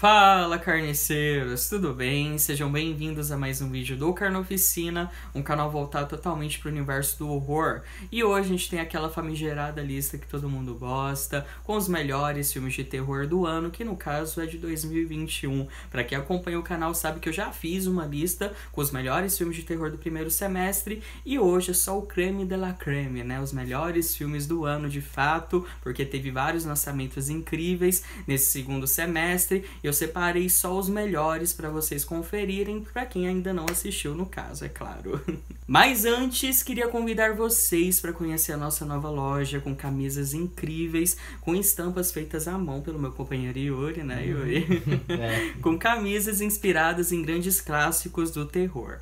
Fala, carniceiros, tudo bem? Sejam bem-vindos a mais um vídeo do Carnoficina, um canal voltado totalmente para o universo do horror. E hoje a gente tem aquela famigerada lista que todo mundo gosta, com os melhores filmes de terror do ano, que no caso é de 2021. Para quem acompanha o canal sabe que eu já fiz uma lista com os melhores filmes de terror do primeiro semestre, e hoje é só o creme de la creme, né? Os melhores filmes do ano de fato, porque teve vários lançamentos incríveis nesse segundo semestre. Eu separei só os melhores para vocês conferirem, para quem ainda não assistiu no caso, é claro. Mas antes, queria convidar vocês para conhecer a nossa nova loja com camisas incríveis, com estampas feitas à mão pelo meu companheiro Yuri, né, Yuri? Com camisas inspiradas em grandes clássicos do terror.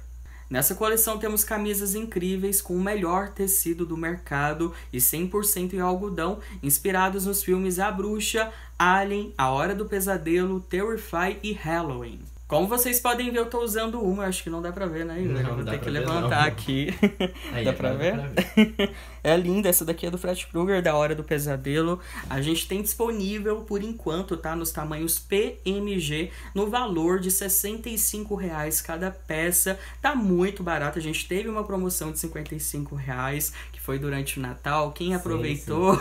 Nessa coleção temos camisas incríveis com o melhor tecido do mercado e 100% em algodão, inspirados nos filmes A Bruxa, Alien, A Hora do Pesadelo, Terrify e Halloween. Como vocês podem ver, eu tô usando uma, eu acho que não dá pra ver, né? Não, vou dá ter pra que ver, levantar não. aqui. Aí, dá pra ver? É linda, essa daqui é do Fred Krueger, da Hora do Pesadelo. A gente tem disponível, por enquanto, tá? Nos tamanhos PMG, no valor de R$ 65,00 cada peça. Tá muito barato, a gente teve uma promoção de R$ 55,00, que foi durante o Natal. Quem aproveitou,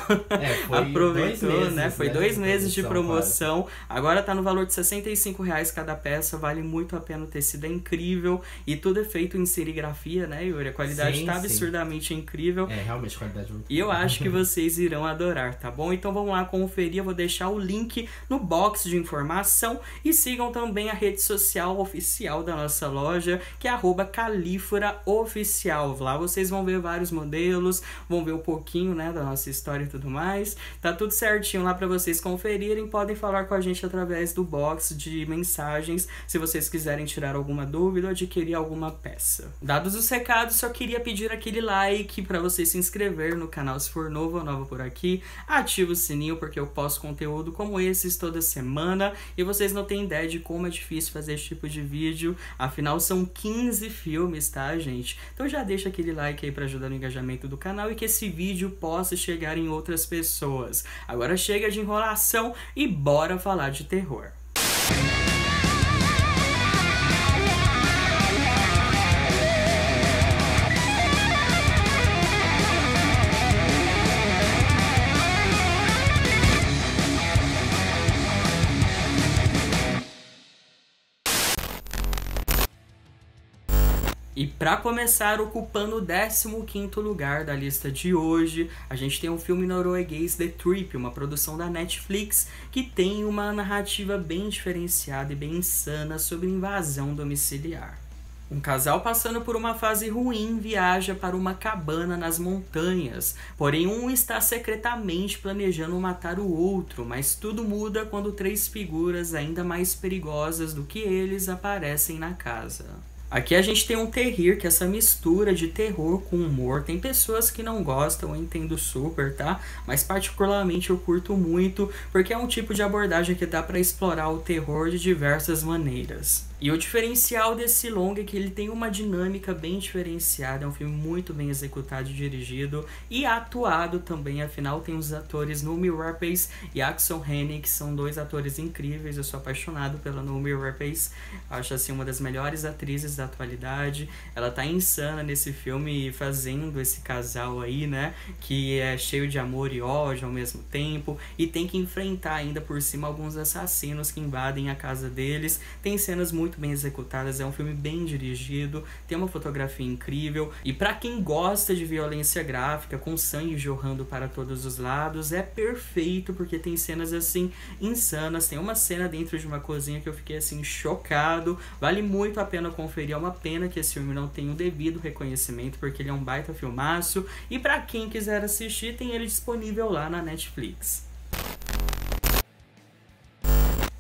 foi aproveitou, 2 meses, né? Foi né, 2 meses de promoção. quase. Agora tá no valor de R$ 65,00 cada peça, vale muito a pena, o tecido é incrível e tudo é feito em serigrafia, né, Yuri? A qualidade tá absurdamente incrível. É, realmente, a qualidade é muito E eu acho que vocês irão adorar, tá bom? Então vamos lá conferir, eu vou deixar o link no box de informação e sigam também a rede social oficial da nossa loja, que é @califora_oficial. Lá vocês vão ver vários modelos, vão ver um pouquinho, né, da nossa história e tudo mais. Tá tudo certinho lá para vocês conferirem, podem falar com a gente através do box de mensagens, se vocês quiserem tirar alguma dúvida ou adquirir alguma peça. Dados os recados, só queria pedir aquele like para você se inscrever no canal se for novo ou nova por aqui, ativa o sininho porque eu posto conteúdo como esses toda semana e vocês não têm ideia de como é difícil fazer esse tipo de vídeo, afinal são 15 filmes, tá, gente? Então já deixa aquele like aí para ajudar no engajamento do canal e que esse vídeo possa chegar em outras pessoas. Agora chega de enrolação e bora falar de terror. E para começar, ocupando o 15º lugar da lista de hoje, a gente tem um filme norueguês The Trip, uma produção da Netflix, que tem uma narrativa bem diferenciada e bem insana sobre invasão domiciliar. Um casal passando por uma fase ruim viaja para uma cabana nas montanhas, porém um está secretamente planejando matar o outro, mas tudo muda quando 3 figuras ainda mais perigosas do que eles aparecem na casa. Aqui a gente tem um terrir, que é essa mistura de terror com humor. Tem pessoas que não gostam, eu entendo super, tá? Mas particularmente eu curto muito, porque é um tipo de abordagem que dá pra explorar o terror de diversas maneiras. E o diferencial desse longa é que ele tem uma dinâmica bem diferenciada, é um filme muito bem executado e dirigido e atuado também, afinal tem os atores Noomi Rapace e Axel Hennig, que são 2 atores incríveis, eu sou apaixonado pela Noomi Rapace, acho assim uma das melhores atrizes da atualidade, ela tá insana nesse filme fazendo esse casal aí, né, que é cheio de amor e ódio ao mesmo tempo e tem que enfrentar ainda por cima alguns assassinos que invadem a casa deles, tem cenas muito bem executadas, é um filme bem dirigido, tem uma fotografia incrível e pra quem gosta de violência gráfica com sangue jorrando para todos os lados, é perfeito porque tem cenas assim insanas, tem uma cena dentro de uma cozinha que eu fiquei assim chocado, vale muito a pena conferir, é uma pena que esse filme não tem o devido reconhecimento porque ele é um baita filmaço e pra quem quiser assistir tem ele disponível lá na Netflix.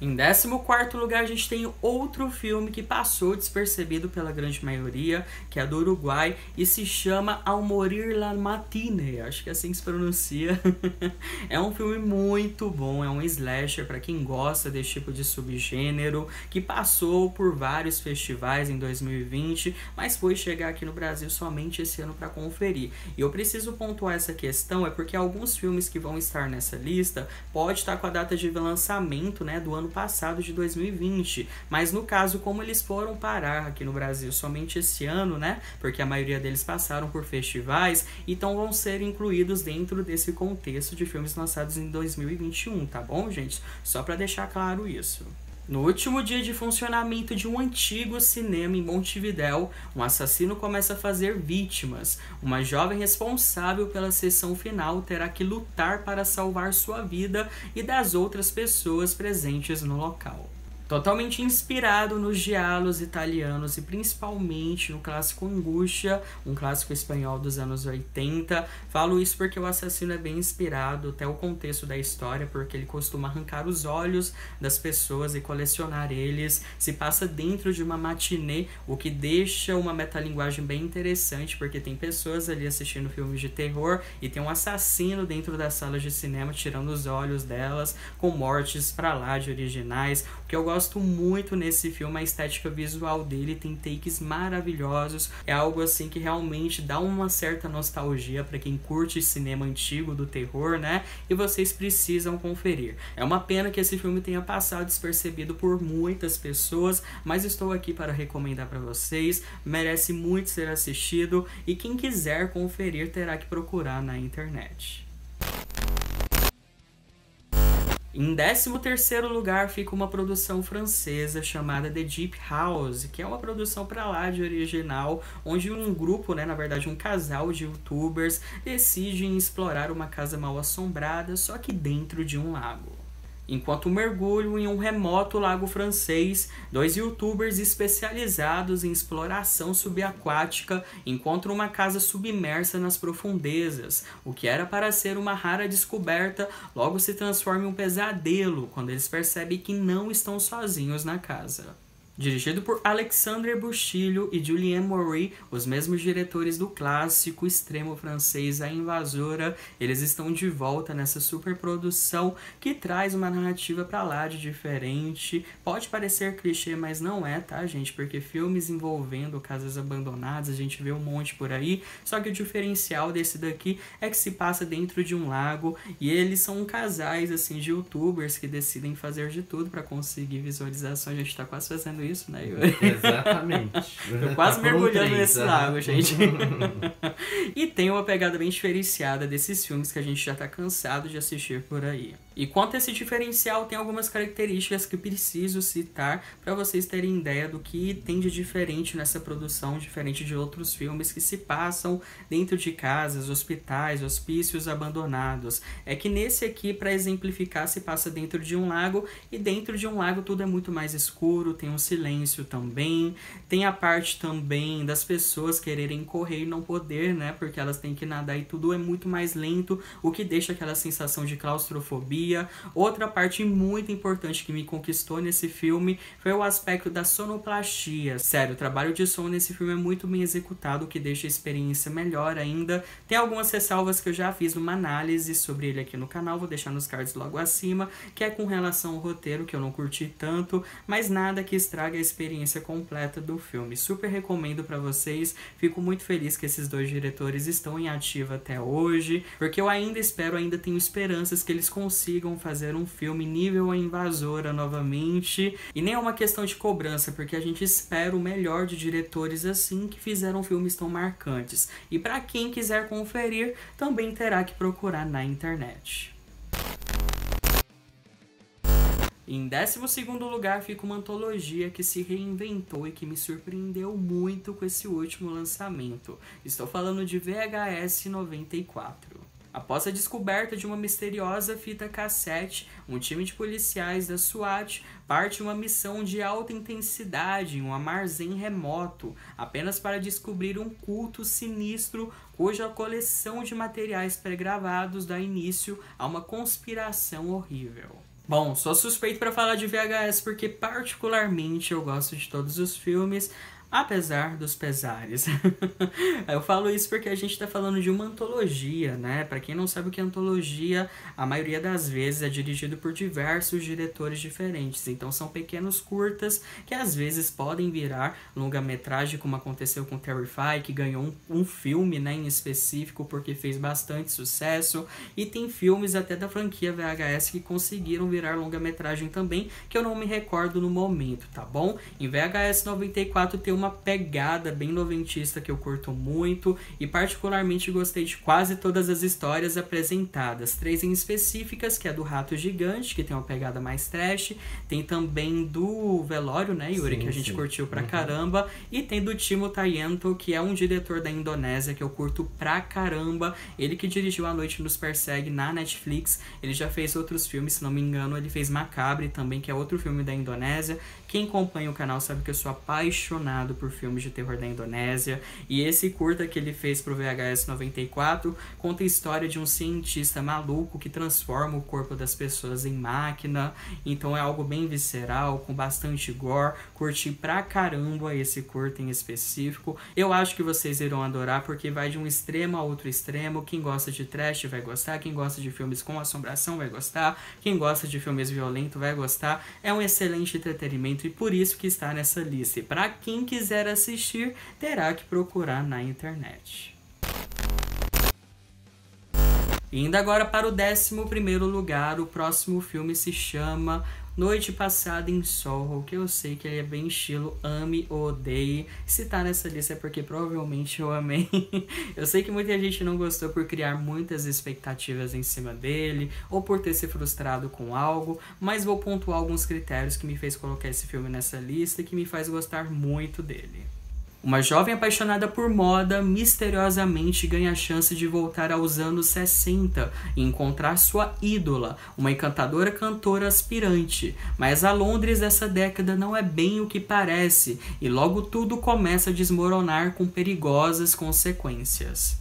Em 14º lugar, a gente tem outro filme que passou despercebido pela grande maioria, que é do Uruguai, e se chama Ao Morir la Matine, acho que é assim que se pronuncia. É um filme muito bom, é um slasher para quem gosta desse tipo de subgênero, que passou por vários festivais em 2020, mas foi chegar aqui no Brasil somente esse ano para conferir. E eu preciso pontuar essa questão, é porque alguns filmes que vão estar nessa lista pode estar com a data de lançamento, né, do ano ano passado de 2020, mas no caso, como eles foram parar aqui no Brasil somente esse ano, né, porque a maioria deles passaram por festivais, então vão ser incluídos dentro desse contexto de filmes lançados em 2021, tá bom, gente? Só para deixar claro isso. No último dia de funcionamento de um antigo cinema em Montevidéu, um assassino começa a fazer vítimas. Uma jovem responsável pela sessão final terá que lutar para salvar sua vida e das outras pessoas presentes no local. Totalmente inspirado nos giallos italianos e principalmente no clássico Angústia, um clássico espanhol dos anos 80. Falo isso porque o assassino é bem inspirado, até o contexto da história, porque ele costuma arrancar os olhos das pessoas e colecionar eles. Se passa dentro de uma matinê, o que deixa uma metalinguagem bem interessante, porque tem pessoas ali assistindo filmes de terror e tem um assassino dentro das salas de cinema tirando os olhos delas, com mortes pra lá de originais. O que eu gosto muito nesse filme, a estética visual dele tem takes maravilhosos, é algo assim que realmente dá uma certa nostalgia para quem curte cinema antigo do terror, né? E vocês precisam conferir. É uma pena que esse filme tenha passado despercebido por muitas pessoas, mas estou aqui para recomendar para vocês, merece muito ser assistido e quem quiser conferir terá que procurar na internet. Em 13º lugar fica uma produção francesa chamada The Deep House, que é uma produção pra lá de original, onde um grupo, né, na verdade um casal de youtubers, decidem explorar uma casa mal assombrada, só que dentro de um lago. Enquanto mergulham em um remoto lago francês, dois youtubers especializados em exploração subaquática encontram uma casa submersa nas profundezas. O que era para ser uma rara descoberta, logo se transforma em um pesadelo quando eles percebem que não estão sozinhos na casa. Dirigido por Alexandre Bustilho e Julien Maury, os mesmos diretores do clássico extremo francês A Invasora, eles estão de volta nessa superprodução que traz uma narrativa pra lá de diferente. Pode parecer clichê, mas não é, tá, gente? Porque filmes envolvendo casas abandonadas, a gente vê um monte por aí, só que o diferencial desse daqui é que se passa dentro de um lago e eles são casais, assim, de youtubers que decidem fazer de tudo pra conseguir visualização. A gente tá quase fazendo isso, né, Yuri? Exatamente. Tô quase mergulhando nesse lago, gente. gente. E tem uma pegada bem diferenciada desses filmes que a gente já tá cansado de assistir por aí. E quanto a esse diferencial, tem algumas características que preciso citar para vocês terem ideia do que tem de diferente nessa produção, diferente de outros filmes que se passam dentro de casas, hospitais, hospícios abandonados. É que nesse aqui, para exemplificar, se passa dentro de um lago, e dentro de um lago tudo é muito mais escuro, tem um silêncio também, tem a parte também das pessoas quererem correr e não poder, né, porque elas têm que nadar e tudo é muito mais lento, o que deixa aquela sensação de claustrofobia. Outra parte muito importante que me conquistou nesse filme foi o aspecto da sonoplastia. Sério, o trabalho de som nesse filme é muito bem executado, o que deixa a experiência melhor ainda. Tem algumas ressalvas que eu já fiz numa análise sobre ele aqui no canal, vou deixar nos cards logo acima, que é com relação ao roteiro, que eu não curti tanto, mas nada que estraga a experiência completa do filme. Super recomendo pra vocês, fico muito feliz que esses dois diretores estão em ativa até hoje, porque eu ainda tenho esperanças que eles consigam fazer um filme nível A Invasora novamente, e nem é uma questão de cobrança, porque a gente espera o melhor de diretores assim que fizeram filmes tão marcantes, e para quem quiser conferir, também terá que procurar na internet. Em 12º lugar fica uma antologia que se reinventou e que me surpreendeu muito com esse último lançamento. Estou falando de VHS 94. Após a descoberta de uma misteriosa fita cassete, um time de policiais da SWAT parte uma missão de alta intensidade em um armazém remoto, apenas para descobrir um culto sinistro cuja coleção de materiais pré-gravados dá início a uma conspiração horrível. Bom, sou suspeito para falar de VHS porque particularmente eu gosto de todos os filmes, Apesar dos pesares. Eu falo isso porque a gente tá falando de uma antologia, né? Pra quem não sabe o que é antologia, a maioria das vezes é dirigido por diversos diretores diferentes. Então são pequenos curtas que às vezes podem virar longa-metragem, como aconteceu com Terrify, que ganhou um filme, né, em específico porque fez bastante sucesso. E tem filmes até da franquia VHS que conseguiram virar longa-metragem também, que eu não me recordo no momento, tá bom? Em VHS 94 tem uma pegada bem noventista que eu curto muito e particularmente gostei de quase todas as histórias apresentadas. 3 em específicas, que é do Rato Gigante, que tem uma pegada mais trash, tem também do Velório, né, Yuri, Sim, que a gente sim. curtiu pra caramba, e tem do Timo Tayento, que é um diretor da Indonésia que eu curto pra caramba, ele que dirigiu A Noite Nos Persegue na Netflix. Ele já fez outros filmes, se não me engano, ele fez Macabre também, que é outro filme da Indonésia. Quem acompanha o canal sabe que eu sou apaixonado por filmes de terror da Indonésia. E esse curta que ele fez pro VHS 94 conta a história de um cientista maluco que transforma o corpo das pessoas em máquina. Então é algo bem visceral, com bastante gore. Curti pra caramba esse curta em específico. Eu acho que vocês irão adorar, porque vai de um extremo a outro extremo. Quem gosta de trash vai gostar, quem gosta de filmes com assombração vai gostar, quem gosta de filmes violentos vai gostar. É um excelente entretenimento e por isso que está nessa lista. E para quem quiser assistir, terá que procurar na internet. Indo agora para o 11º lugar, o próximo filme se chama Noite Passada em Soho, que eu sei que ele é bem estilo ame ou odeie. Se tá nessa lista é porque provavelmente eu amei. Eu sei que muita gente não gostou por criar muitas expectativas em cima dele, ou por ter se frustrado com algo, mas vou pontuar alguns critérios que me fez colocar esse filme nessa lista e que me faz gostar muito dele. Uma jovem apaixonada por moda misteriosamente ganha a chance de voltar aos anos 60 e encontrar sua ídola, uma encantadora cantora aspirante. Mas a Londres dessa década não é bem o que parece e logo tudo começa a desmoronar com perigosas consequências.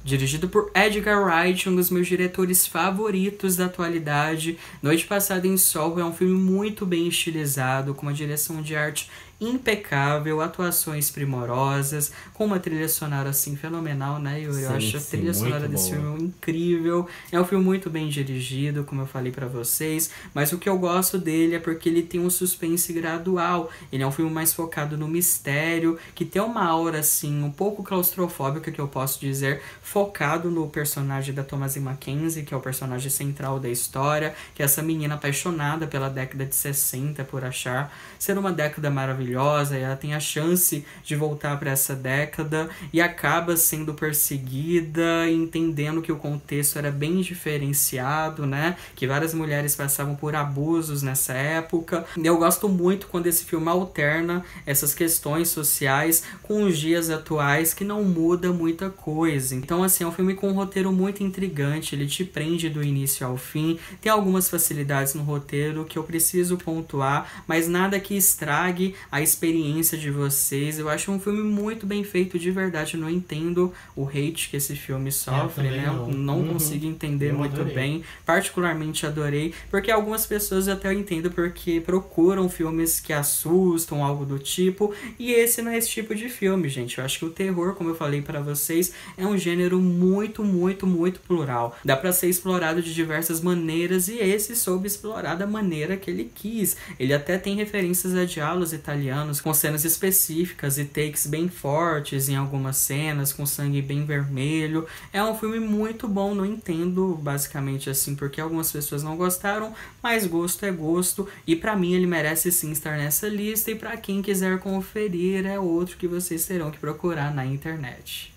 Dirigido por Edgar Wright, um dos meus diretores favoritos da atualidade, Noite Passada em Soho é um filme muito bem estilizado, com uma direção de arte impecável, atuações primorosas, com uma trilha sonora assim fenomenal, né, Yuri? Eu acho a trilha sonora desse filme incrível. É um filme muito bem dirigido, como eu falei pra vocês, mas o que eu gosto dele é porque ele tem um suspense gradual. Ele é um filme mais focado no mistério, que tem uma aura assim um pouco claustrofóbica, que eu posso dizer, focado no personagem da Thomasin Mackenzie, que é o personagem central da história, que é essa menina apaixonada pela década de 60 por achar ser uma década maravilhosa, e ela tem a chance de voltar para essa década e acaba sendo perseguida, entendendo que o contexto era bem diferenciado, né? Que várias mulheres passavam por abusos nessa época. Eu gosto muito quando esse filme alterna essas questões sociais com os dias atuais, que não muda muita coisa. Então, assim, é um filme com um roteiro muito intrigante, ele te prende do início ao fim. Tem algumas facilidades no roteiro que eu preciso pontuar, mas nada que estrague a experiência de vocês. Eu acho um filme muito bem feito, de verdade. Eu não entendo o hate que esse filme sofre, né? Eu não consigo entender muito bem. Particularmente adorei, porque algumas pessoas até eu entendo porque procuram filmes que assustam, algo do tipo, e esse não é esse tipo de filme, gente. Eu acho que o terror, como eu falei pra vocês, é um gênero muito, muito, muito plural. Dá pra ser explorado de diversas maneiras e esse soube explorar da maneira que ele quis. Ele até tem referências a diálogos italianos, com cenas específicas e takes bem fortes em algumas cenas, com sangue bem vermelho. É um filme muito bom, não entendo basicamente assim porque algumas pessoas não gostaram, mas gosto é gosto, e pra mim ele merece sim estar nessa lista, e pra quem quiser conferir é outro que vocês terão que procurar na internet.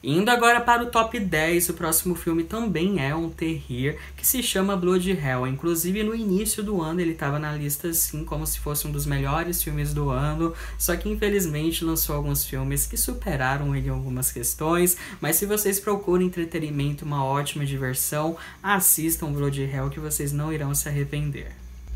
Indo agora para o top 10, o próximo filme também é um terror, que se chama Blood Hell. Inclusive, no início do ano ele estava na lista assim, como se fosse um dos melhores filmes do ano, só que infelizmente lançou alguns filmes que superaram ele em algumas questões, mas se vocês procuram entretenimento, uma ótima diversão, assistam Blood Hell que vocês não irão se arrepender.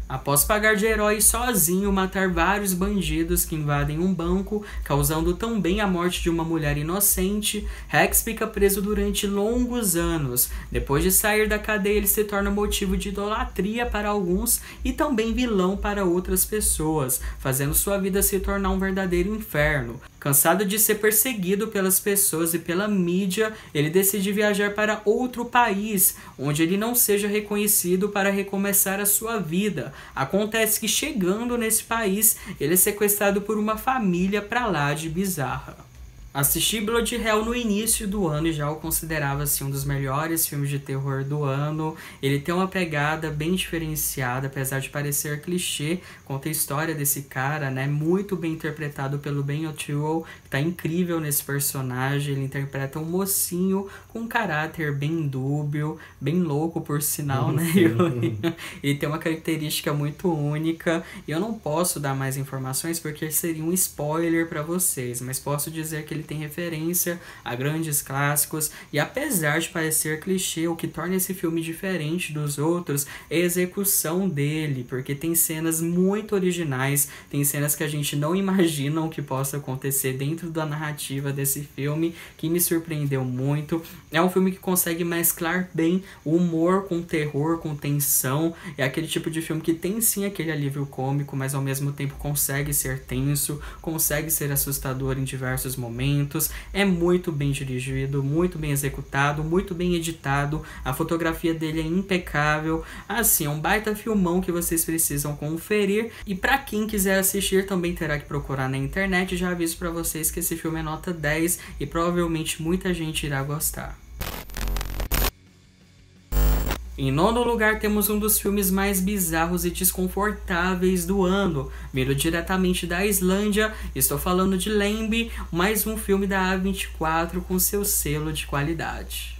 Após pagar de herói e sozinho matar vários bandidos que invadem um banco, causando também a morte de uma mulher inocente, Rex fica preso durante longos anos. Depois de sair da cadeia, ele se torna motivo de idolatria para alguns e também vilão para outras pessoas, fazendo sua vida se tornar um verdadeiro inferno. Cansado de ser perseguido pelas pessoas e pela mídia, ele decide viajar para outro país, onde ele não seja reconhecido, para recomeçar a sua vida. Acontece que, chegando nesse país, ele é sequestrado por uma família pra lá de bizarra. Assisti Blood Hell no início do ano e já o considerava assim, um dos melhores filmes de terror do ano. Ele tem uma pegada bem diferenciada, apesar de parecer clichê. Conta a história desse cara, né? Muito bem interpretado pelo Ben O'Toole, que tá incrível nesse personagem. Ele interpreta um mocinho com um caráter bem dúbio, bem louco por sinal, né? Ele tem uma característica muito única. E eu não posso dar mais informações porque seria um spoiler para vocês, mas posso dizer que ele tem referência a grandes clássicos, e apesar de parecer clichê, o que torna esse filme diferente dos outros é a execução dele, porque tem cenas muito originais, tem cenas que a gente não imagina o que possa acontecer dentro da narrativa desse filme, que me surpreendeu muito. É um filme que consegue mesclar bem o humor com terror, com tensão. É aquele tipo de filme que tem sim aquele alívio cômico, mas ao mesmo tempo consegue ser tenso, consegue ser assustador em diversos momentos. É muito bem dirigido, muito bem executado, muito bem editado. A fotografia dele é impecável. Assim, é um baita filmão que vocês precisam conferir. E pra quem quiser assistir, também terá que procurar na internet. Já aviso pra vocês que esse filme é nota 10 e provavelmente muita gente irá gostar. Em nono lugar, temos um dos filmes mais bizarros e desconfortáveis do ano. Vindo diretamente da Islândia, estou falando de Lamb, mais um filme da A24 com seu selo de qualidade.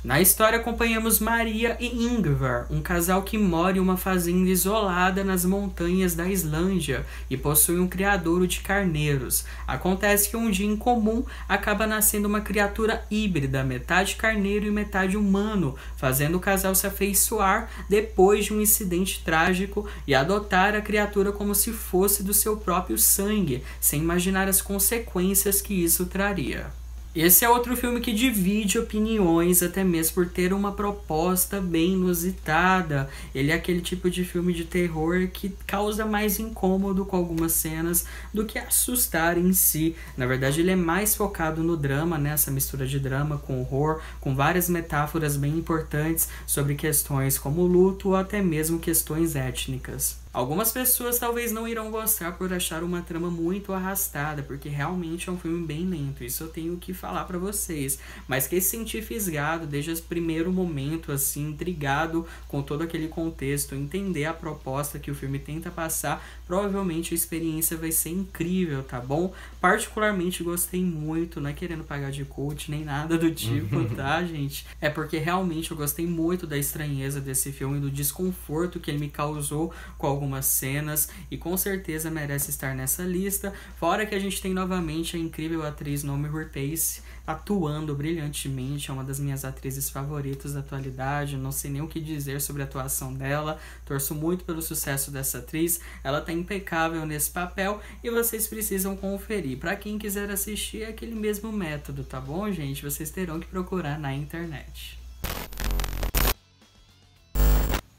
Na história, acompanhamos Maria e Ingvar, um casal que mora em uma fazenda isolada nas montanhas da Islândia e possui um criadouro de carneiros. Acontece que um dia em comum acaba nascendo uma criatura híbrida, metade carneiro e metade humano, fazendo o casal se afeiçoar depois de um incidente trágico e adotar a criatura como se fosse do seu próprio sangue, sem imaginar as consequências que isso traria. Esse é outro filme que divide opiniões, até mesmo por ter uma proposta bem inusitada. Ele é aquele tipo de filme de terror que causa mais incômodo com algumas cenas do que assustar em si. Na verdade, ele é mais focado no drama, né? Essa mistura de drama com horror, com várias metáforas bem importantes sobre questões como luto ou até mesmo questões étnicas. Algumas pessoas talvez não irão gostar por achar uma trama muito arrastada, porque realmente é um filme bem lento, isso eu tenho que falar pra vocês. Mas quem se sentir fisgado desde o primeiro momento, assim, intrigado com todo aquele contexto, entender a proposta que o filme tenta passar, provavelmente a experiência vai ser incrível, tá bom? Particularmente gostei muito, não é querendo pagar de coach nem nada do tipo, tá, gente? É porque realmente eu gostei muito da estranheza desse filme, do desconforto que ele me causou com algumas cenas, e com certeza merece estar nessa lista. Fora que a gente tem novamente a incrível atriz Noomi Rapace atuando brilhantemente, é uma das minhas atrizes favoritas da atualidade, não sei nem o que dizer sobre a atuação dela, torço muito pelo sucesso dessa atriz, ela tá impecável nesse papel e vocês precisam conferir. Pra quem quiser assistir, é aquele mesmo método, tá bom, gente? Vocês terão que procurar na internet.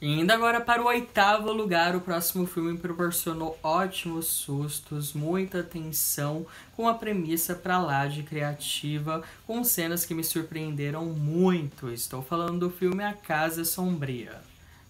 E indo agora para o oitavo lugar, o próximo filme proporcionou ótimos sustos, muita tensão, com a premissa pra lá de criativa, com cenas que me surpreenderam muito. Estou falando do filme A Casa Sombria.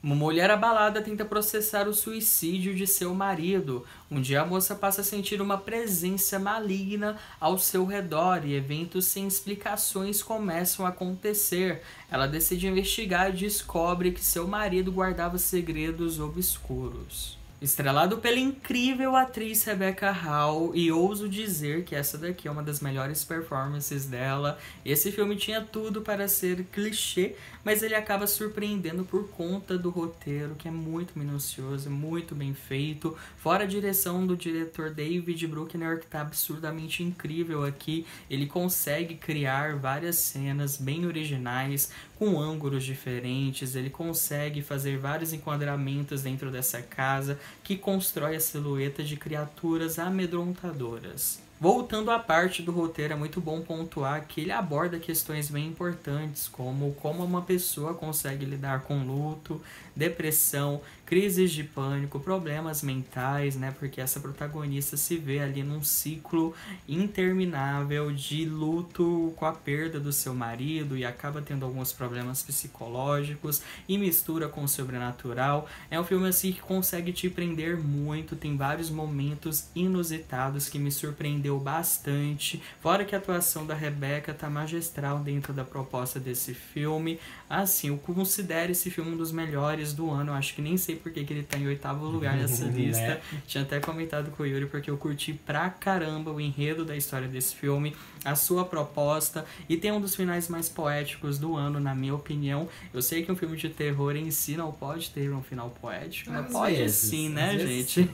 Uma mulher abalada tenta processar o suicídio de seu marido. Um dia a moça passa a sentir uma presença maligna ao seu redor e eventos sem explicações começam a acontecer. Ela decide investigar e descobre que seu marido guardava segredos obscuros. Estrelado pela incrível atriz Rebecca Hall, e ouso dizer que essa daqui é uma das melhores performances dela. Esse filme tinha tudo para ser clichê, mas ele acaba surpreendendo por conta do roteiro, que é muito minucioso, muito bem feito. Fora a direção do diretor David Bruckner, que está absurdamente incrível aqui. Ele consegue criar várias cenas bem originais, com ângulos diferentes, ele consegue fazer vários enquadramentos dentro dessa casa, que constrói a silhueta de criaturas amedrontadoras. Voltando à parte do roteiro, é muito bom pontuar que ele aborda questões bem importantes, como uma pessoa consegue lidar com luto, depressão, crises de pânico, problemas mentais, né? Porque essa protagonista se vê ali num ciclo interminável de luto com a perda do seu marido e acaba tendo alguns problemas psicológicos e mistura com o sobrenatural. É um filme assim que consegue te prender muito, tem vários momentos inusitados que me surpreendeu bastante, fora que a atuação da Rebecca tá magistral dentro da proposta desse filme. Assim, eu considero esse filme um dos melhores do ano. Eu acho que nem sei porque que ele tá em 8º lugar nessa lista. Né? Tinha até comentado com o Yuri porque eu curti pra caramba o enredo da história desse filme, a sua proposta, e tem um dos finais mais poéticos do ano, na minha opinião. Eu sei que um filme de terror em si não pode ter um final poético, mas pode sim, né, gente?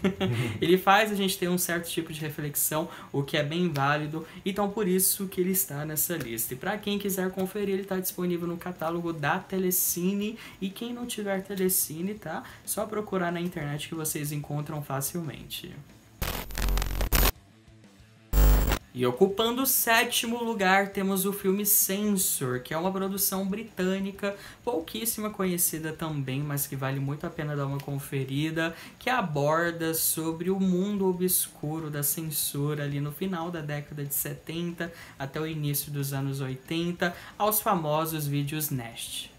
Ele faz a gente ter um certo tipo de reflexão, o que é bem válido, então por isso que ele está nessa lista. E pra quem quiser conferir, ele tá disponível no catálogo da Telecine, e quem não tiver Telecine, tá? Só procurar na internet que vocês encontram facilmente. E ocupando o 7º lugar temos o filme Censor, que é uma produção britânica, pouquíssima conhecida também, mas que vale muito a pena dar uma conferida, que aborda sobre o mundo obscuro da censura ali no final da década de 70 até o início dos anos 80, aos famosos vídeos Nest.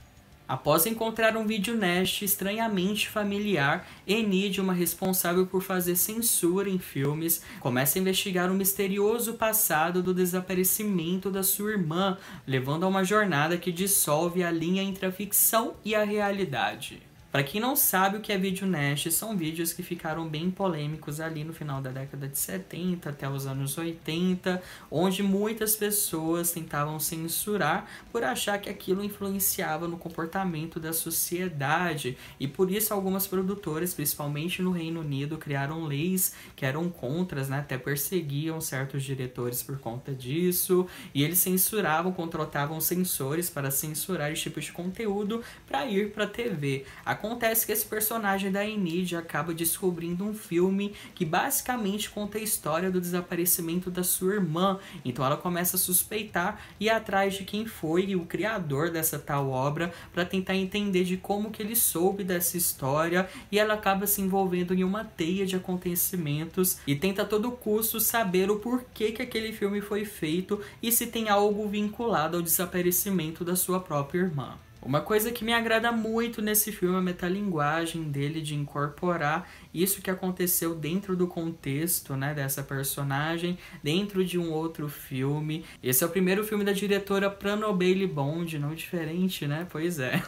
Após encontrar um vídeo Nest estranhamente familiar, Enid, uma responsável por fazer censura em filmes, começa a investigar o misterioso passado do desaparecimento da sua irmã, levando a uma jornada que dissolve a linha entre a ficção e a realidade. Para quem não sabe o que é vídeo Nest, são vídeos que ficaram bem polêmicos ali no final da década de 70 até os anos 80, onde muitas pessoas tentavam censurar por achar que aquilo influenciava no comportamento da sociedade, e por isso algumas produtoras, principalmente no Reino Unido, criaram leis que eram contras, né? Até perseguiam certos diretores por conta disso, e eles censuravam, contratavam censores para censurar esse tipo de conteúdo para ir para a TV. Acontece que esse personagem da Enid acaba descobrindo um filme que basicamente conta a história do desaparecimento da sua irmã. Então ela começa a suspeitar e ir atrás de quem foi o criador dessa tal obra para tentar entender de como que ele soube dessa história, e ela acaba se envolvendo em uma teia de acontecimentos e tenta a todo custo saber o porquê que aquele filme foi feito e se tem algo vinculado ao desaparecimento da sua própria irmã. Uma coisa que me agrada muito nesse filme é a metalinguagem dele, de incorporar isso que aconteceu dentro do contexto, né, dessa personagem, dentro de um outro filme. Esse é o primeiro filme da diretora Prano Bailey Bond, não diferente, né? Pois é.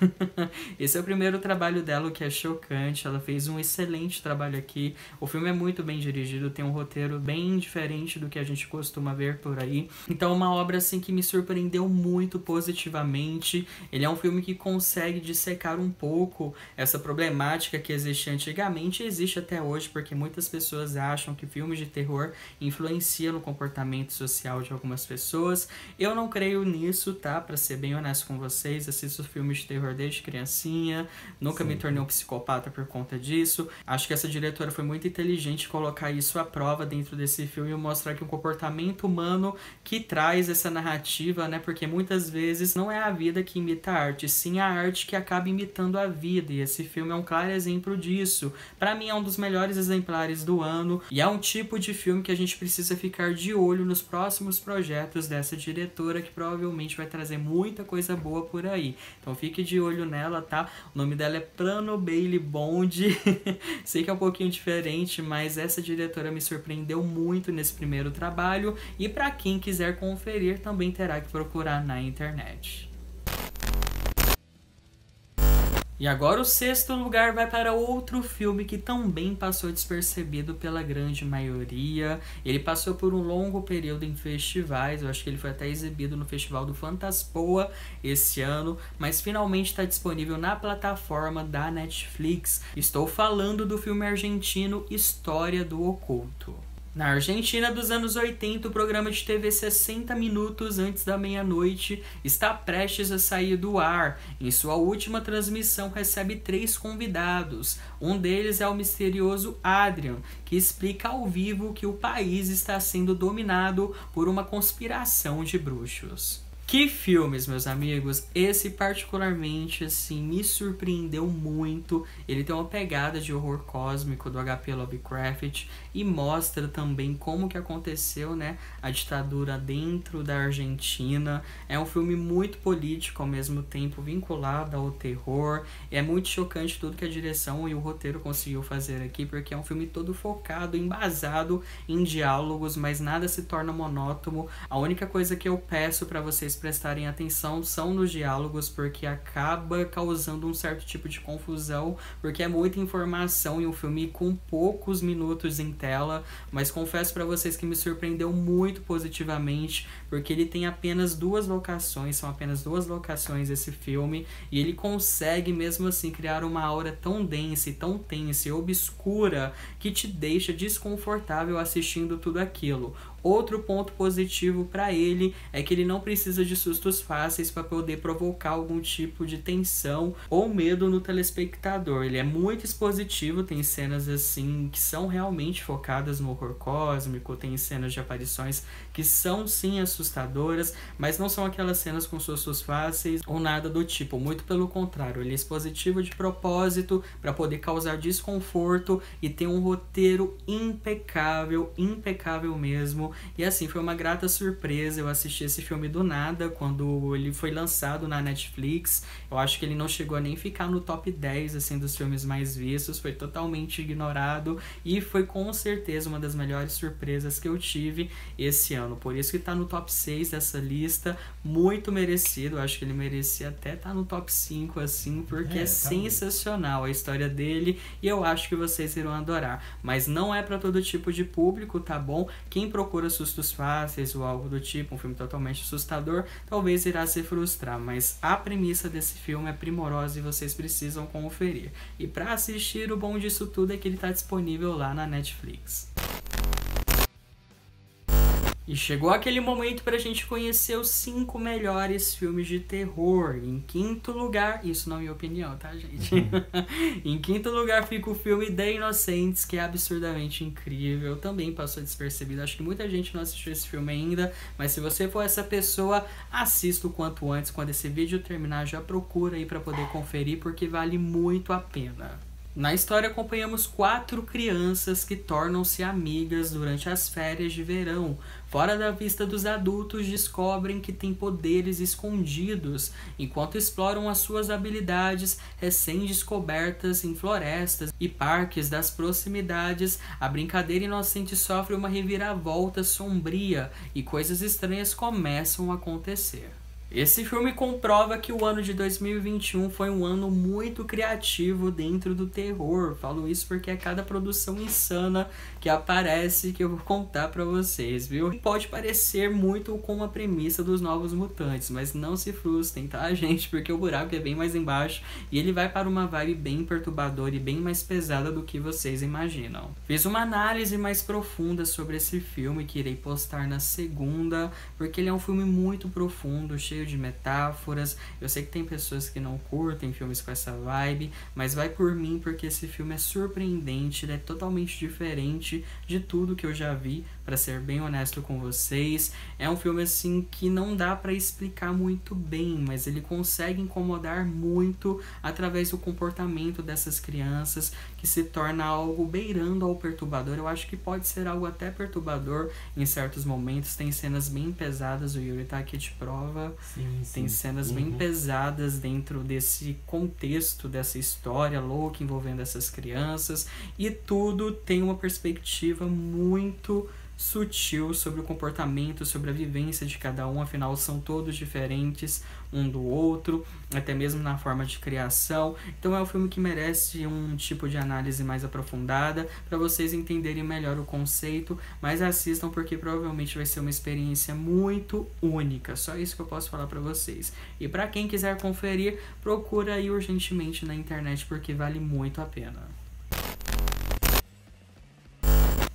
Esse é o primeiro trabalho dela, o que é chocante. Ela fez um excelente trabalho aqui. O filme é muito bem dirigido, tem um roteiro bem diferente do que a gente costuma ver por aí. Então, uma obra assim que me surpreendeu muito positivamente. Ele é um filme que consegue dissecar um pouco essa problemática que existia antigamente e existe até hoje, porque muitas pessoas acham que filmes de terror influenciam no comportamento social de algumas pessoas. Eu não creio nisso, tá? Pra ser bem honesto com vocês, assisto filmes de terror desde criancinha, nunca me tornei um psicopata por conta disso. Acho que essa diretora foi muito inteligente colocar isso à prova dentro desse filme e mostrar que o comportamento humano que traz essa narrativa, né? Porque muitas vezes não é a vida que imita a arte, sim a arte que acaba imitando a vida, e esse filme é um claro exemplo disso. Pra mim é um dos melhores exemplares do ano, e é um tipo de filme que a gente precisa ficar de olho nos próximos projetos dessa diretora, que provavelmente vai trazer muita coisa boa por aí. Então fique de olho nela, tá? O nome dela é Prano Bailey Bond. Sei que é um pouquinho diferente, mas essa diretora me surpreendeu muito nesse primeiro trabalho, e pra quem quiser conferir também terá que procurar na internet. E agora o 6º lugar vai para outro filme que também passou despercebido pela grande maioria. Ele passou por um longo período em festivais, eu acho que ele foi até exibido no Festival do Fantaspoa esse ano, mas finalmente está disponível na plataforma da Netflix. Estou falando do filme argentino História do Oculto. Na Argentina dos anos 80, o programa de TV 60 minutos antes da meia-noite está prestes a sair do ar. Em sua última transmissão recebe 3 convidados. Um deles é o misterioso Adrian, que explica ao vivo que o país está sendo dominado por uma conspiração de bruxos. Que filmes, meus amigos! Esse particularmente, assim, me surpreendeu muito. Ele tem uma pegada de horror cósmico do H.P. Lovecraft e mostra também como que aconteceu, né, a ditadura dentro da Argentina. É um filme muito político, ao mesmo tempo vinculado ao terror. É muito chocante tudo que a direção e o roteiro conseguiu fazer aqui, porque é um filme todo focado, embasado em diálogos, mas nada se torna monótono. A única coisa que eu peço para vocês prestarem atenção são nos diálogos, porque acaba causando um certo tipo de confusão, porque é muita informação em um filme com poucos minutos em tela, mas confesso para vocês que me surpreendeu muito positivamente, porque ele tem apenas 2 locações, são apenas 2 locações esse filme, e ele consegue mesmo assim criar uma aura tão densa e tão tensa e obscura que te deixa desconfortável assistindo tudo aquilo. Outro ponto positivo para ele é que ele não precisa de sustos fáceis para poder provocar algum tipo de tensão ou medo no telespectador. Ele é muito expositivo, tem cenas assim que são realmente focadas no horror cósmico, tem cenas de aparições que são sim assustadoras, mas não são aquelas cenas com sustos fáceis ou nada do tipo, muito pelo contrário, ele é expositivo de propósito para poder causar desconforto e tem um roteiro impecável, impecável mesmo. E assim, foi uma grata surpresa. Eu assisti esse filme do nada quando ele foi lançado na Netflix. Eu acho que ele não chegou a nem ficar no top 10 assim, dos filmes mais vistos. Foi totalmente ignorado e foi com certeza uma das melhores surpresas que eu tive esse ano. Por isso que tá no top 6 dessa lista. Muito merecido. Eu acho que ele merecia até estar no top 5 assim, porque é sensacional a história dele e eu acho que vocês irão adorar. Mas não é para todo tipo de público, tá bom? Quem procura sustos fáceis ou algo do tipo, um filme totalmente assustador, talvez irá se frustrar, mas a premissa desse filme é primorosa e vocês precisam conferir. E para assistir, o bom disso tudo é que ele está disponível lá na Netflix. E chegou aquele momento pra gente conhecer os 5 melhores filmes de terror. Em 5º lugar, isso não é minha opinião, tá, gente? Em 5º lugar fica o filme The Inocentes, que é absurdamente incrível. Também passou despercebido. Acho que muita gente não assistiu esse filme ainda, mas se você for essa pessoa, assista o quanto antes. Quando esse vídeo terminar, já procura aí pra poder conferir, porque vale muito a pena. Na história acompanhamos 4 crianças que tornam-se amigas durante as férias de verão. Fora da vista dos adultos, descobrem que têm poderes escondidos, enquanto exploram as suas habilidades recém-descobertas em florestas e parques das proximidades. A brincadeira inocente sofre uma reviravolta sombria e coisas estranhas começam a acontecer. Esse filme comprova que o ano de 2021 foi um ano muito criativo dentro do terror. Falo isso porque é cada produção insana que aparece que eu vou contar pra vocês, viu? Pode parecer muito com a premissa dos Novos Mutantes, mas não se frustrem, tá, gente? Porque o buraco é bem mais embaixo e ele vai para uma vibe bem perturbadora e bem mais pesada do que vocês imaginam. Fiz uma análise mais profunda sobre esse filme que irei postar na segunda, porque ele é um filme muito profundo, cheio de metáforas. Eu sei que tem pessoas que não curtem filmes com essa vibe, mas vai por mim, porque esse filme é surpreendente, ele é totalmente diferente de tudo que eu já vi, pra ser bem honesto com vocês. É um filme assim que não dá pra explicar muito bem, mas ele consegue incomodar muito através do comportamento dessas crianças, que se torna algo beirando ao perturbador. Eu acho que pode ser algo até perturbador em certos momentos. Tem cenas bem pesadas, o Yuri tá aqui de prova. Sim. Tem cenas bem pesadas dentro desse contexto, dessa história louca envolvendo essas crianças, e tudo tem uma perspectiva muito sutil sobre o comportamento, sobre a vivência de cada um, afinal são todos diferentes um do outro, até mesmo na forma de criação. Então é um filme que merece um tipo de análise mais aprofundada para vocês entenderem melhor o conceito, mas assistam porque provavelmente vai ser uma experiência muito única. Só isso que eu posso falar para vocês. E para quem quiser conferir, procura aí urgentemente na internet porque vale muito a pena.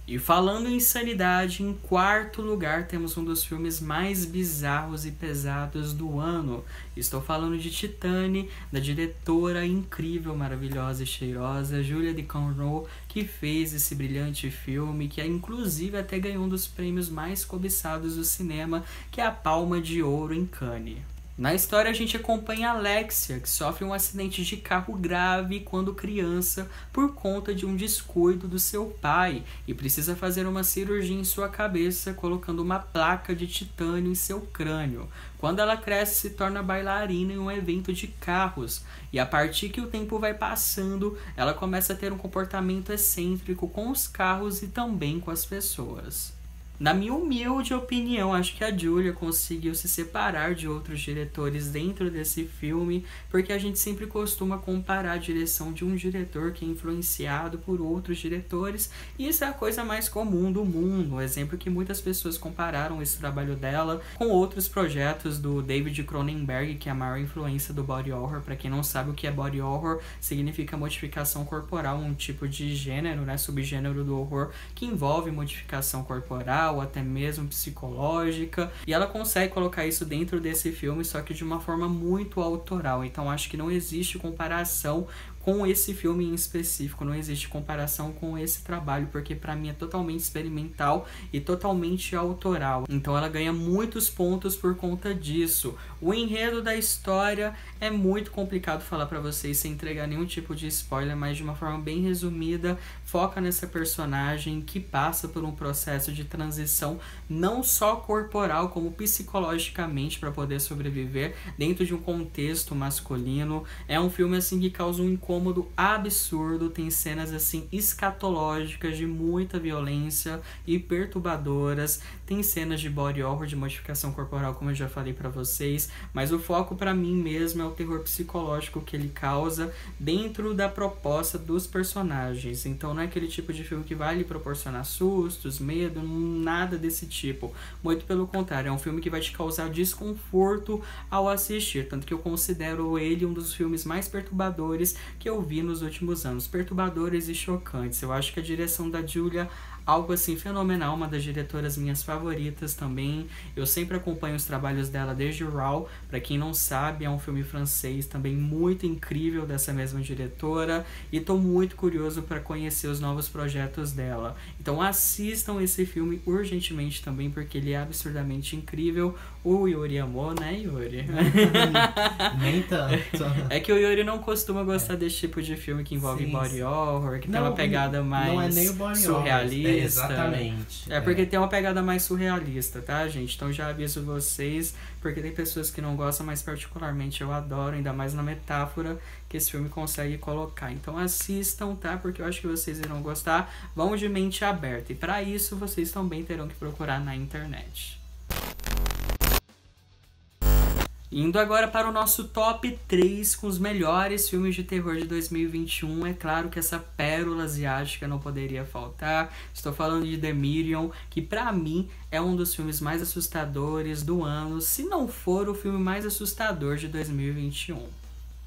E falando em insanidade, em quarto lugar temos um dos filmes mais bizarros e pesados do ano. Estou falando de Titane, da diretora incrível, maravilhosa e cheirosa Julia Ducournau, que fez esse brilhante filme, que inclusive até ganhou um dos prêmios mais cobiçados do cinema, que é a Palma de Ouro em Cannes. Na história a gente acompanha Alexia, que sofre um acidente de carro grave quando criança por conta de um descuido do seu pai e precisa fazer uma cirurgia em sua cabeça colocando uma placa de titânio em seu crânio. Quando ela cresce, se torna bailarina em um evento de carros e a partir que o tempo vai passando, ela começa a ter um comportamento excêntrico com os carros e também com as pessoas. Na minha humilde opinião, acho que a Julia conseguiu se separar de outros diretores dentro desse filme, porque a gente sempre costuma comparar a direção de um diretor que é influenciado por outros diretores, e isso é a coisa mais comum do mundo. Um exemplo que muitas pessoas compararam esse trabalho dela com outros projetos do David Cronenberg, que é a maior influência do body horror. Para quem não sabe o que é body horror, significa modificação corporal, um tipo de gênero, né, subgênero do horror que envolve modificação corporal, ou até mesmo psicológica, e ela consegue colocar isso dentro desse filme, só que de uma forma muito autoral. Então acho que não existe comparação com esse filme em específico, não existe comparação com esse trabalho, porque pra mim é totalmente experimental e totalmente autoral. Então ela ganha muitos pontos por conta disso. O enredo da história é muito complicado falar pra vocês sem entregar nenhum tipo de spoiler, mas de uma forma bem resumida, foca nessa personagem que passa por um processo de transição não só corporal, como psicologicamente para poder sobreviver dentro de um contexto masculino. É um filme assim que causa um incômodo absurdo, tem cenas assim escatológicas de muita violência e perturbadoras, tem cenas de body horror, de modificação corporal, como eu já falei pra vocês, mas o foco pra mim mesmo é o terror psicológico que ele causa dentro da proposta dos personagens. Então não é aquele tipo de filme que vai lhe proporcionar sustos, medo, nada desse tipo, muito pelo contrário, é um filme que vai te causar desconforto ao assistir, tanto que eu considero ele um dos filmes mais perturbadores que eu vi nos últimos anos, perturbadores e chocantes. Eu acho que a direção da Julia, algo assim fenomenal, uma das diretoras minhas favoritas também. Eu sempre acompanho os trabalhos dela desde o Raw. Pra quem não sabe, é um filme francês também muito incrível dessa mesma diretora. E tô muito curioso para conhecer os novos projetos dela. Então assistam esse filme urgentemente também, porque ele é absurdamente incrível. O Yuri amou, né, Yuri? Nem tanto. É que o Yuri não costuma gostar desse tipo de filme que envolve body horror, que tem uma pegada mais não é nem o body surrealista. Horror, exatamente. É porque tem uma pegada mais surrealista, tá, gente? Então já aviso vocês, porque tem pessoas que não gostam, mas particularmente eu adoro, ainda mais na metáfora que esse filme consegue colocar. Então assistam, tá? Porque eu acho que vocês irão gostar. Vão de mente aberta. E para isso, vocês também terão que procurar na internet. Indo agora para o nosso top 3 com os melhores filmes de terror de 2021. É claro que essa pérola asiática não poderia faltar. Estou falando de The Medium, que pra mim é um dos filmes mais assustadores do ano, se não for o filme mais assustador de 2021.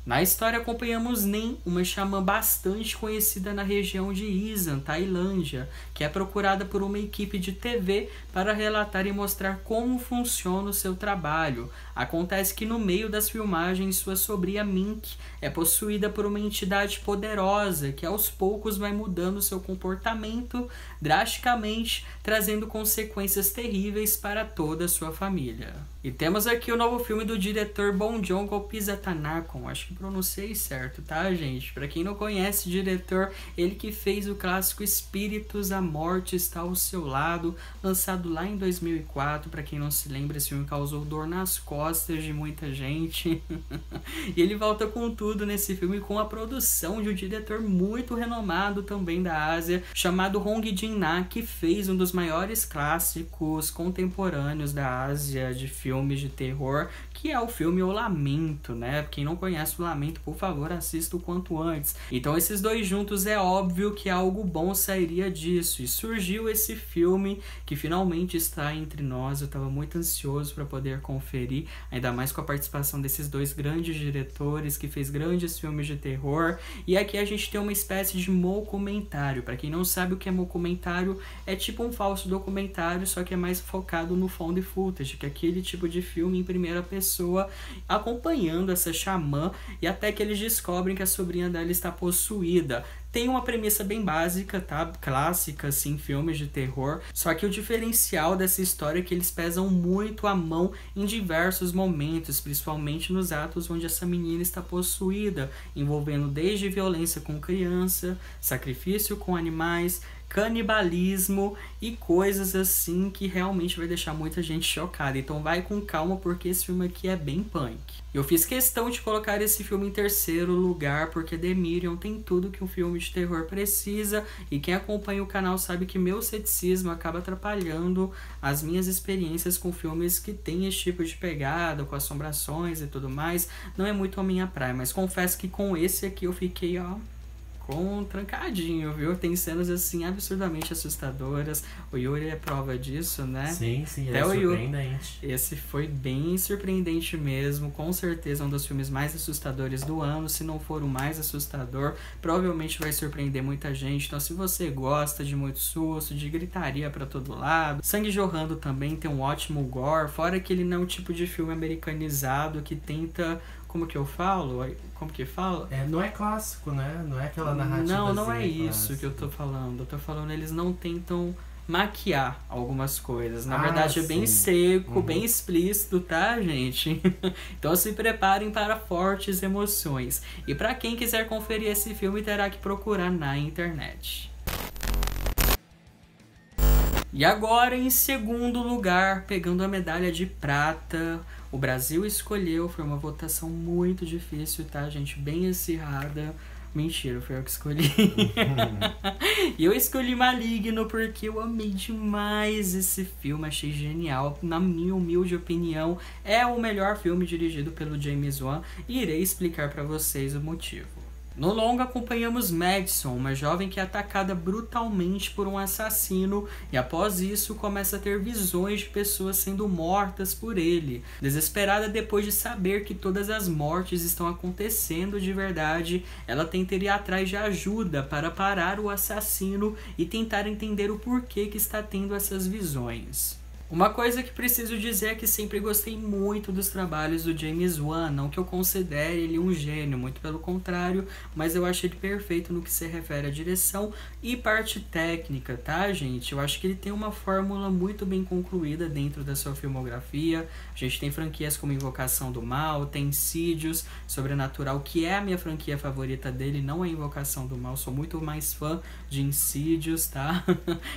Na história acompanhamos Nen, uma xamã bastante conhecida na região de Isan, Tailândia, que é procurada por uma equipe de TV para relatar e mostrar como funciona o seu trabalho. Acontece que no meio das filmagens, sua sobrinha Mink é possuída por uma entidade poderosa que aos poucos vai mudando seu comportamento drasticamente, trazendo consequências terríveis para toda a sua família. E temos aqui o novo filme do diretor Bong Joon-ho Pisatanakorn. Acho que pronunciei certo, tá, gente? Pra quem não conhece o diretor, ele que fez o clássico Espíritos, a Morte Está ao Seu Lado, lançado lá em 2004. Pra quem não se lembra, esse filme causou dor nas costas de muita gente. E ele volta com tudo nesse filme, com a produção de um diretor muito renomado também da Ásia, chamado Hong Jin-na, que fez um dos maiores clássicos contemporâneos da Ásia de filmes de terror, que é o filme O Lamento, né? Quem não conhece O Lamento, por favor, assista o quanto antes. Então esses dois juntos, é óbvio que algo bom sairia disso. E surgiu esse filme que finalmente está entre nós. Eu estava muito ansioso para poder conferir, ainda mais com a participação desses dois grandes diretores que fez grandes filmes de terror. E aqui a gente tem uma espécie de mockumentário. Para quem não sabe o que é mockumentário, é tipo um falso documentário, só que é mais focado no found footage, que é aquele tipo de filme em primeira pessoa, acompanhando essa xamã e até que eles descobrem que a sobrinha dela está possuída. Tem uma premissa bem básica, tá? Clássica, assim, filmes de terror. Só que o diferencial dessa história é que eles pesam muito a mão em diversos momentos, principalmente nos atos onde essa menina está possuída, envolvendo desde violência com criança, sacrifício com animais, canibalismo e coisas assim que realmente vai deixar muita gente chocada. Então vai com calma, porque esse filme aqui é bem punk. Eu fiz questão de colocar esse filme em terceiro lugar porque The Medium tem tudo que um filme de terror precisa, e quem acompanha o canal sabe que meu ceticismo acaba atrapalhando as minhas experiências com filmes que tem esse tipo de pegada, com assombrações e tudo mais. Não é muito a minha praia, mas confesso que com esse aqui eu fiquei, ó, com trancadinho, viu? Tem cenas assim absurdamente assustadoras. O Yuri é prova disso, né? Sim, ele até é surpreendente. Esse foi bem surpreendente mesmo. Com certeza um dos filmes mais assustadores do ano. Se não for o mais assustador, provavelmente vai surpreender muita gente. Então, se você gosta de muito susto, de gritaria pra todo lado, sangue jorrando também, tem um ótimo gore. Fora que ele não é um tipo de filme americanizado que tenta... Como que eu falo? Como que fala? Não é clássico, né? Não é aquela narrativa. Não é isso que eu tô falando. Eu tô falando, eles não tentam maquiar algumas coisas. Na verdade, é bem seco, bem explícito, tá, gente? Então se preparem para fortes emoções. E para quem quiser conferir esse filme, terá que procurar na internet. E agora, em segundo lugar, pegando a medalha de prata, o Brasil escolheu. Foi uma votação muito difícil, tá, gente? Bem acirrada. Mentira, foi eu que escolhi. E eu escolhi Maligno porque eu amei demais esse filme, achei genial. Na minha humilde opinião, é o melhor filme dirigido pelo James Wan, e irei explicar para vocês o motivo. No longa acompanhamos Madison, uma jovem que é atacada brutalmente por um assassino, e após isso começa a ter visões de pessoas sendo mortas por ele. Desesperada depois de saber que todas as mortes estão acontecendo de verdade, ela tenta ir atrás de ajuda para parar o assassino e tentar entender o porquê que está tendo essas visões. Uma coisa que preciso dizer é que sempre gostei muito dos trabalhos do James Wan, não que eu considere ele um gênio, muito pelo contrário, mas eu acho ele perfeito no que se refere à direção e parte técnica, tá, gente? Eu acho que ele tem uma fórmula muito bem concluída dentro da sua filmografia. A gente tem franquias como Invocação do Mal, tem Insidious, Sobrenatural, que é a minha franquia favorita dele, não é Invocação do Mal, sou muito mais fã de Insidious, tá?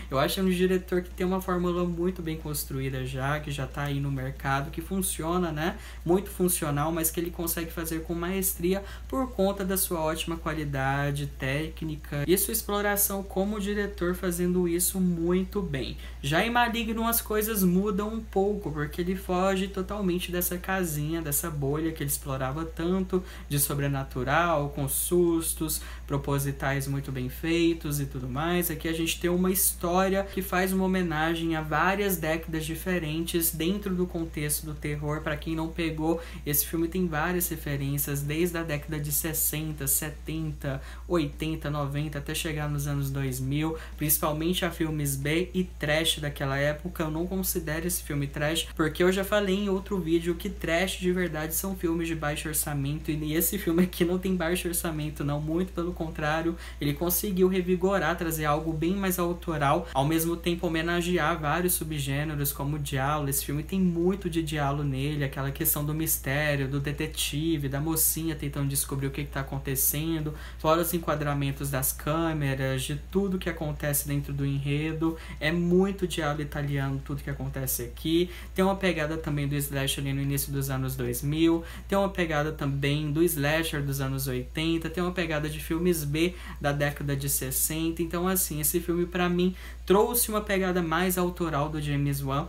Eu acho um diretor que tem uma fórmula muito bem construída já, que já tá aí no mercado, que funciona, né? Muito funcional, mas que ele consegue fazer com maestria por conta da sua ótima qualidade técnica e sua exploração como diretor, fazendo isso muito bem. Já em Maligno as coisas mudam um pouco, porque ele foge totalmente dessa casinha, dessa bolha que ele explorava tanto, de sobrenatural, com sustos propositais muito bem feitos e tudo mais. Aqui a gente tem uma história que faz uma homenagem a várias décadas diferentes dentro do contexto do terror. Para quem não pegou, esse filme tem várias referências desde a década de 60, 70, 80, 90 até chegar nos anos 2000, principalmente a filmes B e trash daquela época. Eu não considero esse filme trash porque eu já falei em outro vídeo que trash de verdade são filmes de baixo orçamento, e esse filme aqui não tem baixo orçamento não, muito pelo contrário, ele conseguiu revigorar, trazer algo bem mais autoral, ao mesmo tempo homenagear vários subgêneros gêneros como o diálogo. Esse filme tem muito de diálogo nele, aquela questão do mistério, do detetive, da mocinha tentando descobrir o que está acontecendo, fora os enquadramentos das câmeras, de tudo que acontece dentro do enredo. É muito diálogo italiano tudo que acontece aqui. Tem uma pegada também do slasher ali no início dos anos 2000, tem uma pegada também do slasher dos anos 80, tem uma pegada de filmes B da década de 60. Então assim, esse filme pra mim trouxe uma pegada mais autoral do James Wan,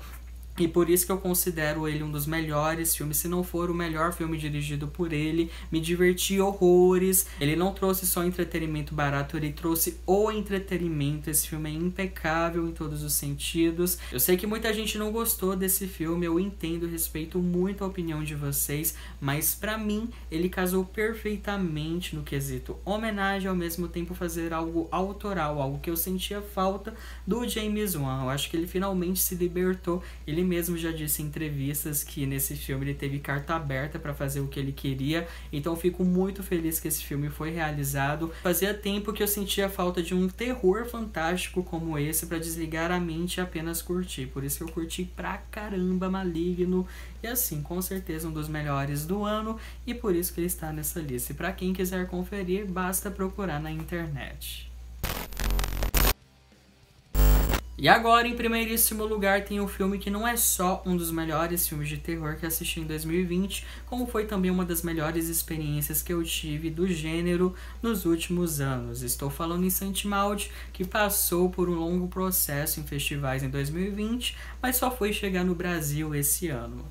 e por isso que eu considero ele um dos melhores filmes, se não for o melhor filme dirigido por ele. Me diverti horrores. Ele não trouxe só entretenimento barato, ele trouxe o entretenimento. Esse filme é impecável em todos os sentidos. Eu sei que muita gente não gostou desse filme, eu entendo, respeito muito a opinião de vocês, mas pra mim ele casou perfeitamente no quesito homenagem, ao mesmo tempo fazer algo autoral, algo que eu sentia falta do James Wan. Eu acho que ele finalmente se libertou. Ele mesmo já disse em entrevistas que nesse filme ele teve carta aberta para fazer o que ele queria, então eu fico muito feliz que esse filme foi realizado. Fazia tempo que eu sentia falta de um terror fantástico como esse para desligar a mente e apenas curtir, por isso que eu curti pra caramba Maligno, e assim, com certeza um dos melhores do ano, e por isso que ele está nessa lista. E para quem quiser conferir, basta procurar na internet. E agora, em primeiríssimo lugar, tem um filme que não é só um dos melhores filmes de terror que assisti em 2020, como foi também uma das melhores experiências que eu tive do gênero nos últimos anos. Estou falando em Saint Maud, que passou por um longo processo em festivais em 2020, mas só foi chegar no Brasil esse ano.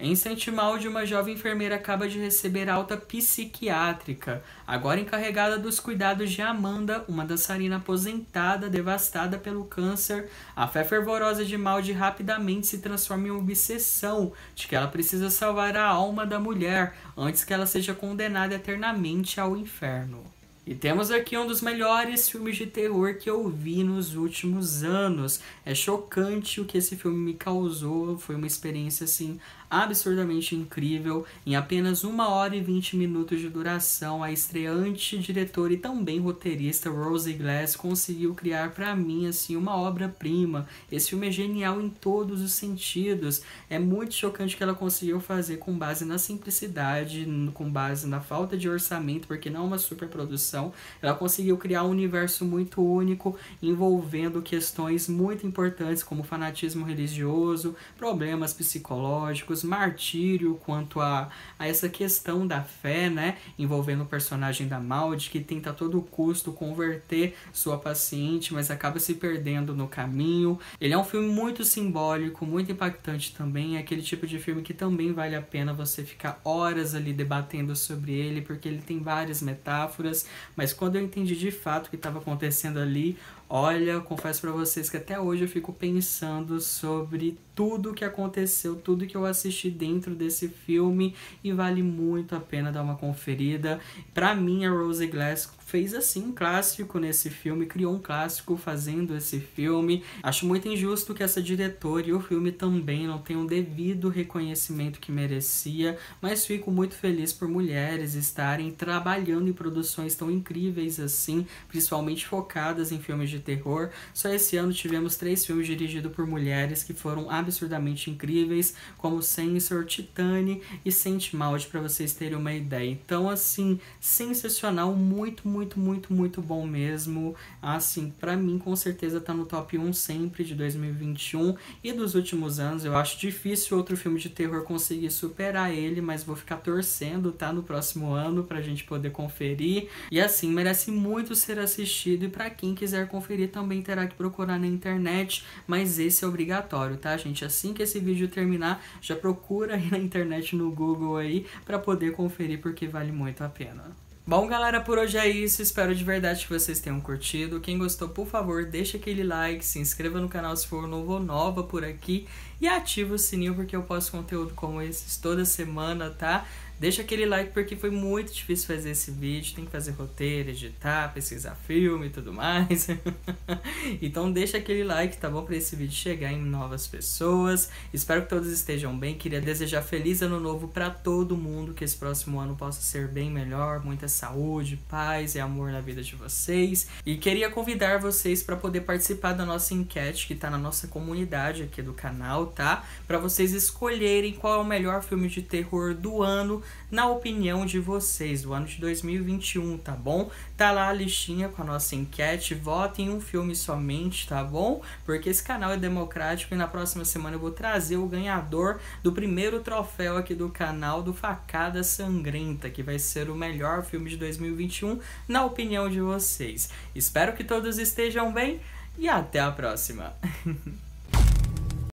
Em Saint Maud, uma jovem enfermeira acaba de receber alta psiquiátrica, agora encarregada dos cuidados de Amanda, uma dançarina aposentada, devastada pelo câncer. A fé fervorosa de Maud rapidamente se transforma em uma obsessão de que ela precisa salvar a alma da mulher antes que ela seja condenada eternamente ao inferno. E temos aqui um dos melhores filmes de terror que eu vi nos últimos anos. É chocante o que esse filme me causou, foi uma experiência assim absurdamente incrível. Em apenas 1 hora e 20 minutos de duração, a estreante diretora e também roteirista Rosie Glass conseguiu criar pra mim assim uma obra-prima. Esse filme é genial em todos os sentidos. É muito chocante o que ela conseguiu fazer com base na simplicidade, com base na falta de orçamento, porque não é uma superprodução. Ela conseguiu criar um universo muito único, envolvendo questões muito importantes como fanatismo religioso, problemas psicológicos, martírio quanto a essa questão da fé, né, envolvendo o personagem da Maud, que tenta a todo custo converter sua paciente, mas acaba se perdendo no caminho. Ele é um filme muito simbólico, muito impactante também, é aquele tipo de filme que também vale a pena você ficar horas ali debatendo sobre ele, porque ele tem várias metáforas, mas quando eu entendi de fato o que estava acontecendo ali, olha, eu confesso pra vocês que até hoje eu fico pensando sobre tudo que aconteceu, tudo que eu assisti dentro desse filme, e vale muito a pena dar uma conferida. Pra mim, a Rosie Glass fez assim um clássico nesse filme, criou um clássico fazendo esse filme. Acho muito injusto que essa diretora e o filme também não tenham o devido reconhecimento que merecia, mas fico muito feliz por mulheres estarem trabalhando em produções tão incríveis assim, principalmente focadas em filmes de terror. Só esse ano tivemos 3 filmes dirigidos por mulheres que foram absurdamente incríveis, como Censor, Titane e Saint Maud, para vocês terem uma ideia. Então assim, sensacional, muito bom mesmo. Assim, pra mim com certeza tá no top 1 sempre de 2021 e dos últimos anos. Eu acho difícil outro filme de terror conseguir superar ele, mas vou ficar torcendo, tá, no próximo ano pra gente poder conferir. E assim, merece muito ser assistido, e pra quem quiser conferir também terá que procurar na internet, mas esse é obrigatório, tá, gente? Assim que esse vídeo terminar, já procura aí na internet, no Google aí, pra poder conferir, porque vale muito a pena. Bom, galera, por hoje é isso. Espero de verdade que vocês tenham curtido. Quem gostou, por favor, deixa aquele like, se inscreva no canal se for novo ou nova por aqui e ativa o sininho, porque eu posto conteúdo como esses toda semana, tá? Deixa aquele like porque foi muito difícil fazer esse vídeo, tem que fazer roteiro, editar, pesquisar filme e tudo mais. Então deixa aquele like, tá bom? Pra esse vídeo chegar em novas pessoas. Espero que todos estejam bem. Queria desejar feliz ano novo pra todo mundo, que esse próximo ano possa ser bem melhor, muita saúde, paz e amor na vida de vocês. E queria convidar vocês para poder participar da nossa enquete que tá na nossa comunidade aqui do canal, tá? Para vocês escolherem qual é o melhor filme de terror do ano, na opinião de vocês, do ano de 2021, tá bom? Tá lá a listinha com a nossa enquete, votem em um filme somente, tá bom? Porque esse canal é democrático e na próxima semana eu vou trazer o ganhador do primeiro troféu aqui do canal, do Facada Sangrenta, que vai ser o melhor filme de 2021, na opinião de vocês. Espero que todos estejam bem e até a próxima!